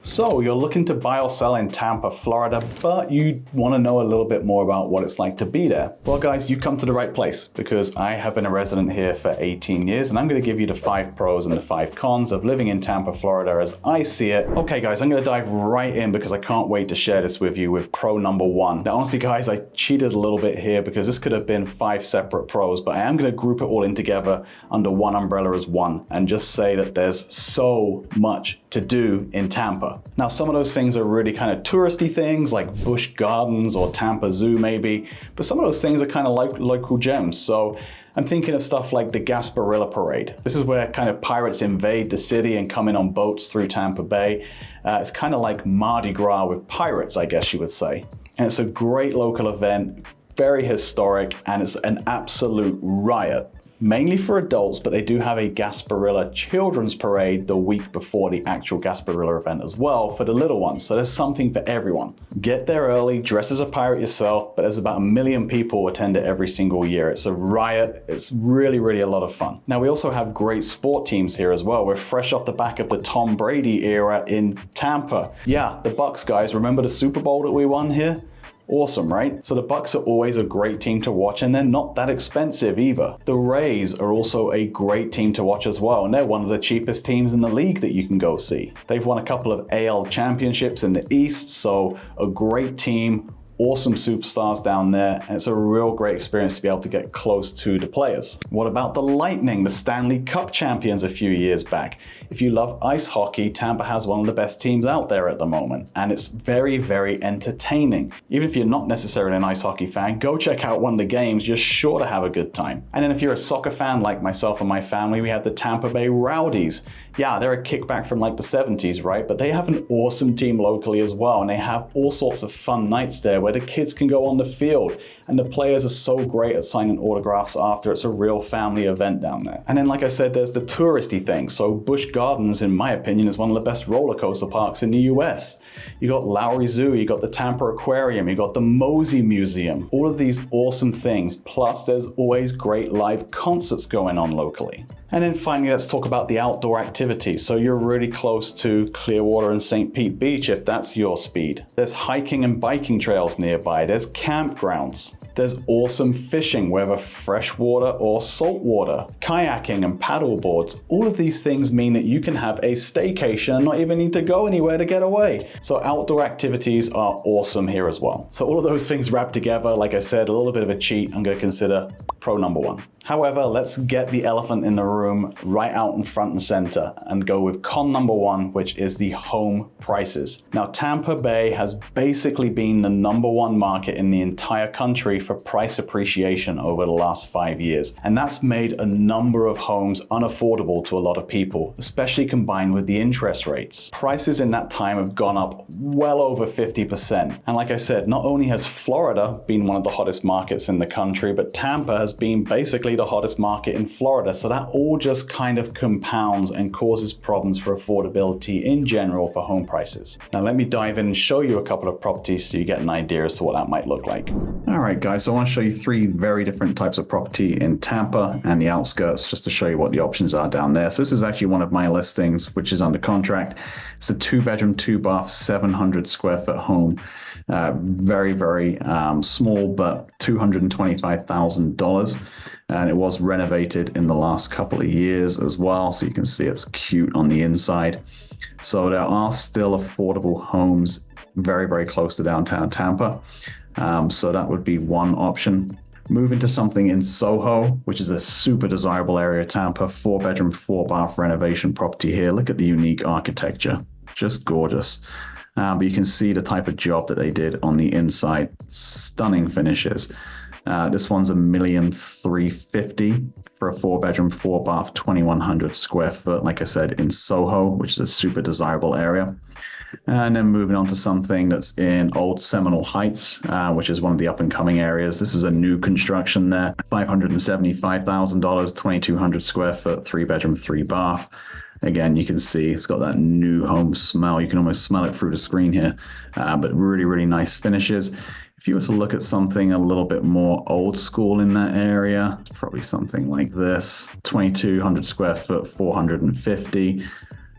So you're looking to buy or sell in Tampa, Florida, but you want to know a little bit more about what it's like to be there. Well guys, you've come to the right place because I have been a resident here for 18 years and I'm going to give you the 5 pros and the 5 cons of living in Tampa, Florida as I see it. Okay guys, I'm going to dive right in because I can't wait to share this with you with pro number 1. Now honestly guys, I cheated a little bit here because this could have been 5 separate pros, but I am going to group it all in together under one umbrella as one and just say that there's so much to do in Tampa. Now some of those things are really kind of touristy things like Busch Gardens or Tampa Zoo maybe, but some of those things are kind of like local gems. So I'm thinking of stuff like the Gasparilla Parade. This is where kind of pirates invade the city and come in on boats through Tampa Bay. It's kind of like Mardi Gras with pirates, I guess you would say. And it's a great local event, very historic, and it's an absolute riot. Mainly for adults, but they do have a Gasparilla Children's Parade the week before the actual Gasparilla event as well for the little ones, so there's something for everyone. Get there early, dress as a pirate yourself, but there's about 1 million people attend it every single year. It's a riot, it's really a lot of fun. Now we also have great sport teams here as well. We're fresh off the back of the Tom Brady era in Tampa. Yeah, the Bucs guys, remember the Super Bowl that we won here? Awesome, right? So the Bucs are always a great team to watch and they're not that expensive either. The Rays are also a great team to watch as well, and they're one of the cheapest teams in the league that you can go see. They've won a couple of AL championships in the East, so a great team. Awesome superstars down there, and it's a real great experience to be able to get close to the players. What about the Lightning, the Stanley Cup champions a few years back? If you love ice hockey, Tampa has one of the best teams out there at the moment, and it's very entertaining. Even if you're not necessarily an ice hockey fan, go check out one of the games, you're sure to have a good time. And then if you're a soccer fan like myself and my family, we have the Tampa Bay Rowdies. Yeah, they're a kickback from like the 70s, right? But they have an awesome team locally as well, and they have all sorts of fun nights there where the kids can go on the field and the players are so great at signing autographs after. It's a real family event down there. And then like I said, there's the touristy thing. So Busch Gardens, in my opinion, is one of the best roller coaster parks in the US. You got Lowry Zoo, you got the Tampa Aquarium, you got the Mosey Museum, all of these awesome things. Plus there's always great live concerts going on locally. And then finally, let's talk about the outdoor activities. So you're really close to Clearwater and St. Pete Beach if that's your speed. There's hiking and biking trails nearby. There's campgrounds. There's awesome fishing, whether freshwater or saltwater, kayaking and paddle boards. All of these things mean that you can have a staycation and not even need to go anywhere to get away. So outdoor activities are awesome here as well. So all of those things wrapped together, like I said, a little bit of a cheat, I'm going to consider pro number 1. However, let's get the elephant in the room right out in front and center and go with con number 1, which is the home prices. Now, Tampa Bay has basically been the number 1 market in the entire country for price appreciation over the last 5 years. And that's made a number of homes unaffordable to a lot of people, especially combined with the interest rates. Prices in that time have gone up well over 50%. And like I said, not only has Florida been one of the hottest markets in the country, but Tampa has been basically the hottest market in Florida. So that all just kind of compounds and causes problems for affordability in general for home prices. Now let me dive in and show you a couple of properties so you get an idea as to what that might look like. All right guys, so I want to show you 3 very different types of property in Tampa and the outskirts just to show you what the options are down there. So this is actually one of my listings which is under contract. It's a 2-bedroom, 2-bath, 700 square foot home. Very small, but $225,000. And it was renovated in the last couple of years as well. So you can see it's cute on the inside. So there are still affordable homes very close to downtown Tampa. So that would be one option. Move into something in Soho, which is a super desirable area of Tampa. 4-bedroom, 4-bath renovation property here. Look at the unique architecture. Just gorgeous. But you can see the type of job that they did on the inside. Stunning finishes. This one's $1,350,000 for a 4-bedroom, 4-bath, 2,100 square foot. Like I said, in Soho, which is a super desirable area. And then moving on to something that's in Old Seminole Heights, which is one of the up-and-coming areas. This is a new construction there. $575,000, 2,200 square foot, 3-bedroom, 3-bath. Again, you can see it's got that new home smell. You can almost smell it through the screen here, but really nice finishes. If you were to look at something a little bit more old school in that area, it's probably something like this, 2,200 square foot, 450.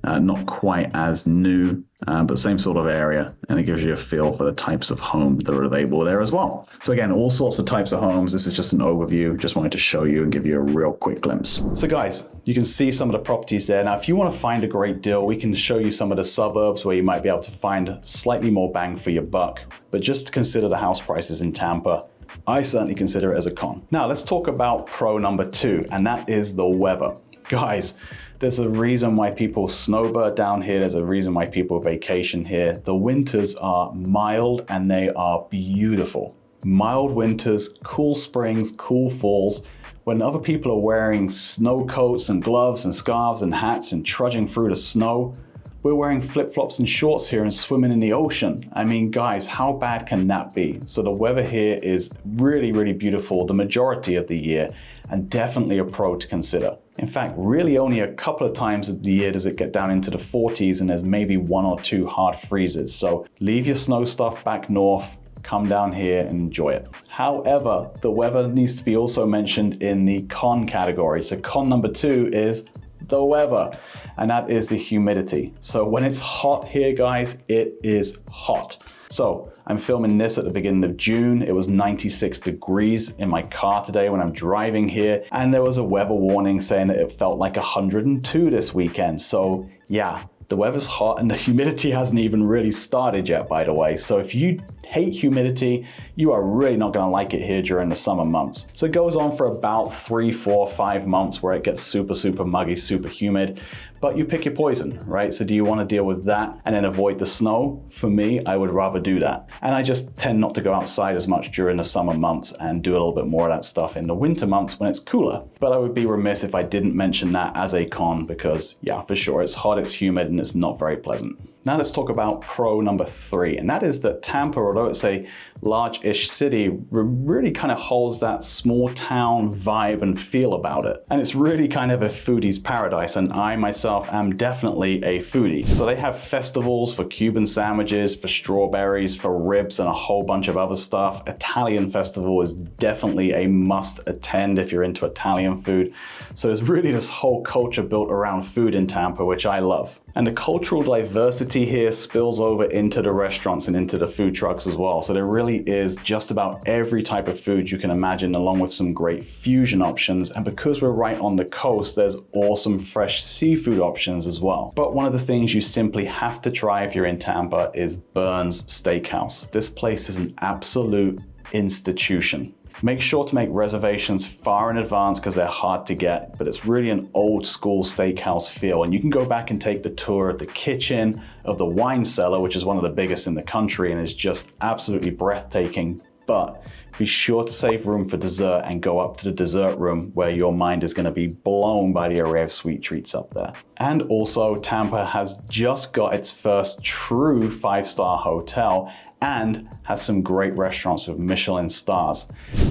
not quite as new, but same sort of area. And it gives you a feel for the types of homes that are available there as well. So again, all sorts of types of homes. This is just an overview. Just wanted to show you and give you a real quick glimpse. So guys, you can see some of the properties there. Now, if you want to find a great deal, we can show you some of the suburbs where you might be able to find slightly more bang for your buck. But just consider the house prices in Tampa. I certainly consider it as a con. Now, let's talk about pro number 2, and that is the weather. Guys, there's a reason why people snowbird down here. There's a reason why people vacation here. The winters are mild and they are beautiful. Mild winters, cool springs, cool falls. When other people are wearing snow coats and gloves and scarves and hats and trudging through the snow, we're wearing flip-flops and shorts here and swimming in the ocean. I mean, guys, how bad can that be? So the weather here is really, really beautiful the majority of the year, and definitely a pro to consider. In fact, really only a couple of times of the year does it get down into the 40s, and there's maybe 1 or 2 hard freezes. So leave your snow stuff back north, come down here and enjoy it. However, the weather needs to be also mentioned in the con category. So con number 2 is the weather, and that is the humidity. So when it's hot here, guys, it is hot. So I'm filming this at the beginning of June. It was 96 degrees in my car today when I'm driving here, and there was a weather warning saying that it felt like 102 this weekend. So yeah, the weather's hot and the humidity hasn't even really started yet, by the way. So if you hate humidity, you are really not gonna like it here during the summer months. So it goes on for about 3, 4, 5 months where it gets super, super muggy, super humid, but you pick your poison, right? So do you wanna deal with that and then avoid the snow? For me, I would rather do that. And I just tend not to go outside as much during the summer months and do a little bit more of that stuff in the winter months when it's cooler. But I would be remiss if I didn't mention that as a con because yeah, for sure, it's hot, it's humid, and it's not very pleasant. Now let's talk about pro number 3, and that is that Tampa, although it's a large-ish city, really kind of holds that small town vibe and feel about it. And it's really kind of a foodie's paradise, and I myself am definitely a foodie. So they have festivals for Cuban sandwiches, for strawberries, for ribs, and a whole bunch of other stuff. Italian festival is definitely a must attend if you're into Italian food. So there's really this whole culture built around food in Tampa, which I love. And the cultural diversity here spills over into the restaurants and into the food trucks as well. So there really is just about every type of food you can imagine, along with some great fusion options. And because we're right on the coast, there's awesome fresh seafood options as well. But one of the things you simply have to try if you're in Tampa is Burns Steakhouse. This place is an absolute institution. Make sure to make reservations far in advance because they're hard to get, but it's really an old school steakhouse feel. And you can go back and take the tour of the kitchen, of the wine cellar, which is one of the biggest in the country and is just absolutely breathtaking. But be sure to save room for dessert and go up to the dessert room where your mind is going to be blown by the array of sweet treats up there. And also, Tampa has just got its first true 5-star hotel and has some great restaurants with Michelin stars.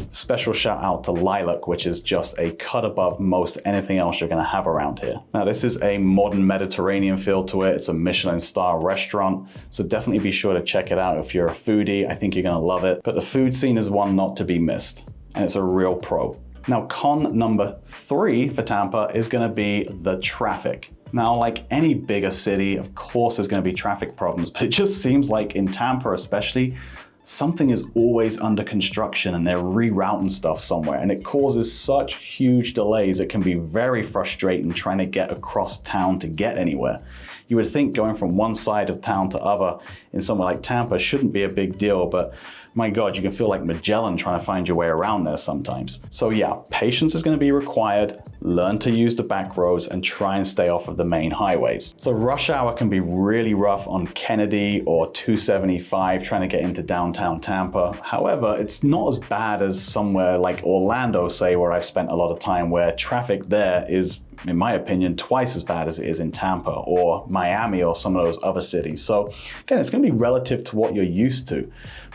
Special shout out to Lilac, which is just a cut above most anything else you're gonna have around here. Now, this is a modern Mediterranean feel to it. It's a Michelin star restaurant, so definitely be sure to check it out if you're a foodie. I think you're gonna love it. But the food scene is one not to be missed, and it's a real pro. Now, con number 3 for Tampa is gonna be the traffic. Now, like any bigger city, of course there's going to be traffic problems, but it just seems like in Tampa especially, something is always under construction and they're rerouting stuff somewhere, and it causes such huge delays. It can be very frustrating trying to get across town to get anywhere. You would think going from one side of town to other in somewhere like Tampa shouldn't be a big deal, but my God, you can feel like Magellan trying to find your way around there sometimes. So yeah, patience is going to be required. Learn to use the back roads and try and stay off of the main highways. So rush hour can be really rough on Kennedy or 275 trying to get into downtown Tampa. However, it's not as bad as somewhere like Orlando, say, where I've spent a lot of time, where traffic there is, in my opinion, twice as bad as it is in Tampa or Miami or some of those other cities. So again, it's going to be relative to what you're used to.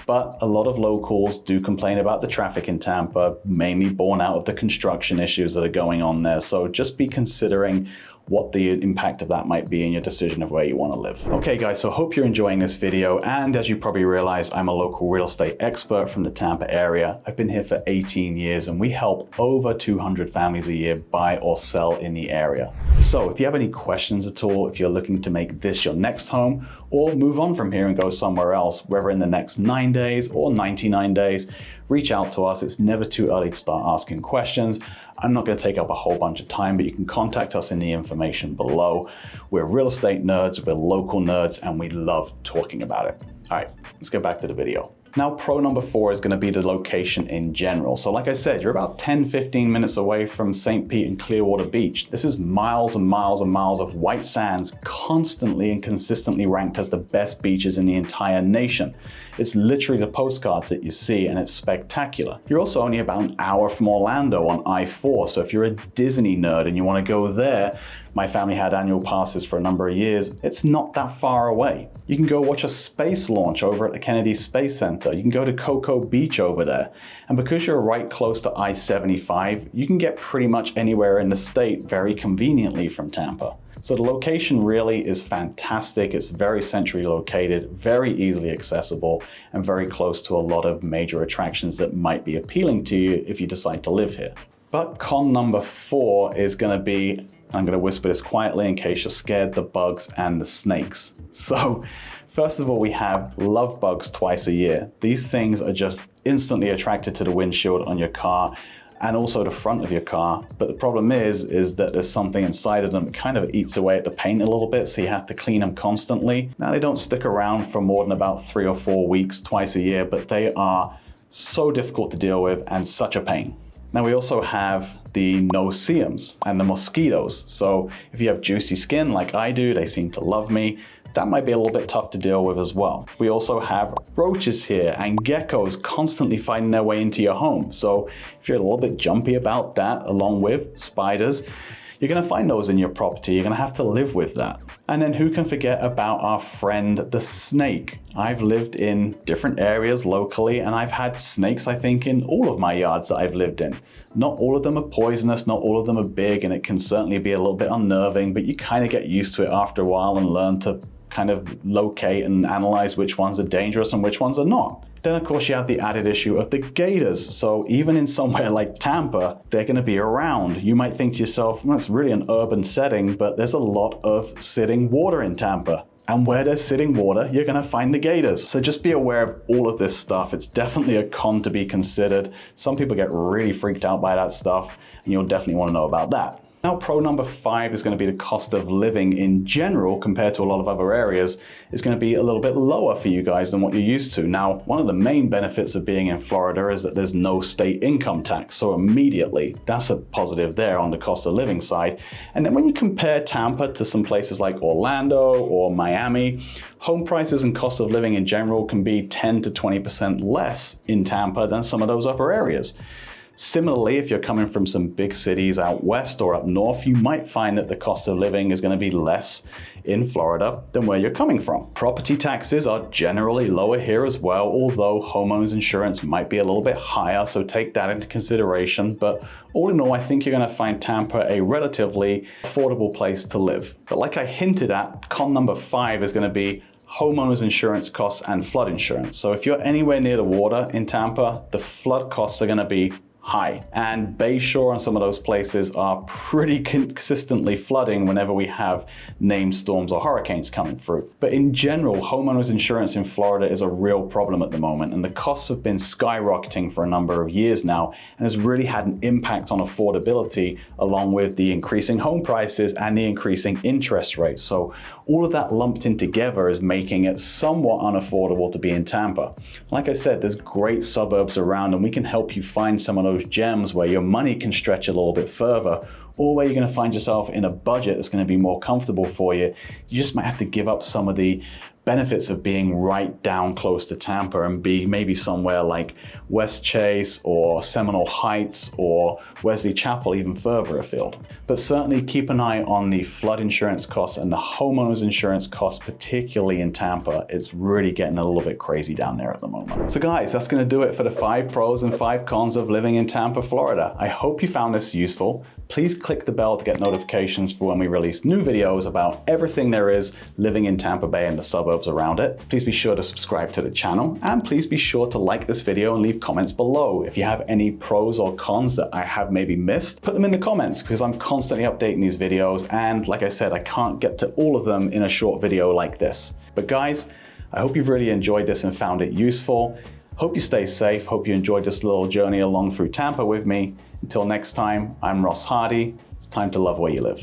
But a lot of locals do complain about the traffic in Tampa, mainly born out of the construction issues that are going on there. So just be considering what the impact of that might be in your decision of where you want to live. Okay guys, so hope you're enjoying this video, and as you probably realize, I'm a local real estate expert from the Tampa area. I've been here for 18 years and we help over 200 families a year buy or sell in the area. So if you have any questions at all, if you're looking to make this your next home or move on from here and go somewhere else, whether in the next 9 days or 99 days, reach out to us. It's never too early to start asking questions. I'm not going to take up a whole bunch of time, but you can contact us in the information below. We're real estate nerds, we're local nerds, and we love talking about it. All right, let's get back to the video. Now, pro number 4 is going to be the location in general. So like I said, you're about 10-15 minutes away from St. Pete and Clearwater Beach. This is miles and miles and miles of white sands, constantly and consistently ranked as the best beaches in the entire nation. It's literally the postcards that you see, and it's spectacular. You're also only about an hour from Orlando on I-4, so if you're a Disney nerd and you want to go there, my family had annual passes for a number of years, it's not that far away. You can go watch a space launch over at the Kennedy Space Center. You can go to Cocoa Beach over there. And because you're right close to I-75, you can get pretty much anywhere in the state very conveniently from Tampa. So the location really is fantastic. It's very centrally located, very easily accessible, and very close to a lot of major attractions that might be appealing to you if you decide to live here. But con number 4 is going to be, I'm going to whisper this quietly in case you're scared, the bugs and the snakes. So first of all, we have love bugs twice a year. These things are just instantly attracted to the windshield on your car and also the front of your car. But the problem is that there's something inside of them that kind of eats away at the paint a little bit, so you have to clean them constantly. Now, they don't stick around for more than about 3 or 4 weeks twice a year, but they are so difficult to deal with and such a pain. Now, we also have the no-see-ums and the mosquitoes. So if you have juicy skin like I do, they seem to love me. That might be a little bit tough to deal with as well. We also have roaches here and geckos constantly finding their way into your home. So if you're a little bit jumpy about that, along with spiders, you're going to find those in your property. You're going to have to live with that. And then who can forget about our friend, the snake? I've lived in different areas locally, and I've had snakes, I think, in all of my yards that I've lived in. Not all of them are poisonous, not all of them are big, and it can certainly be a little bit unnerving, but you kind of get used to it after a while and learn to kind of locate and analyze which ones are dangerous and which ones are not. Then, of course, you have the added issue of the gators. So even in somewhere like Tampa, they're going to be around. You might think to yourself, well, it's really an urban setting, but there's a lot of sitting water in Tampa. And where there's sitting water, you're going to find the gators. So just be aware of all of this stuff. It's definitely a con to be considered. Some people get really freaked out by that stuff, and you'll definitely want to know about that. Now, pro number 5 is going to be the cost of living in general compared to a lot of other areas is going to be a little bit lower for you guys than what you're used to. Now, one of the main benefits of being in Florida is that there's no state income tax. So immediately, that's a positive there on the cost of living side. And then when you compare Tampa to some places like Orlando or Miami, home prices and cost of living in general can be 10 to 20% less in Tampa than some of those other areas. Similarly, if you're coming from some big cities out west or up north, you might find that the cost of living is going to be less in Florida than where you're coming from. Property taxes are generally lower here as well, although homeowners insurance might be a little bit higher, so take that into consideration. But all in all, I think you're going to find Tampa a relatively affordable place to live. But like I hinted at, con number 5 is going to be homeowners insurance costs and flood insurance. So if you're anywhere near the water in Tampa, the flood costs are going to be high. And Bayshore and some of those places are pretty consistently flooding whenever we have named storms or hurricanes coming through. But in general, homeowners insurance in Florida is a real problem at the moment, and the costs have been skyrocketing for a number of years now, and has really had an impact on affordability along with the increasing home prices and the increasing interest rates. So all of that lumped in together is making it somewhat unaffordable to be in Tampa. Like I said, there's great suburbs around, and we can help you find some of those gems where your money can stretch a little bit further, or where you're going to find yourself in a budget that's going to be more comfortable for you. You just might have to give up some of the benefits of being right down close to Tampa and be maybe somewhere like West Chase or Seminole Heights or Wesley Chapel, even further afield. But certainly keep an eye on the flood insurance costs and the homeowners insurance costs, particularly in Tampa. It's really getting a little bit crazy down there at the moment. So guys, that's going to do it for the 5 pros and 5 cons of living in Tampa, Florida. I hope you found this useful. Please click the bell to get notifications for when we release new videos about everything there is living in Tampa Bay and the suburbs around it. Please be sure to subscribe to the channel, and please be sure to like this video and leave comments below. If you have any pros or cons that I have maybe missed, put them in the comments because I'm constantly updating these videos, and like I said, I can't get to all of them in a short video like this. But guys, I hope you've really enjoyed this and found it useful. Hope you stay safe. Hope you enjoyed this little journey along through Tampa with me. Until next time, I'm Ross Hardy. It's time to love where you live.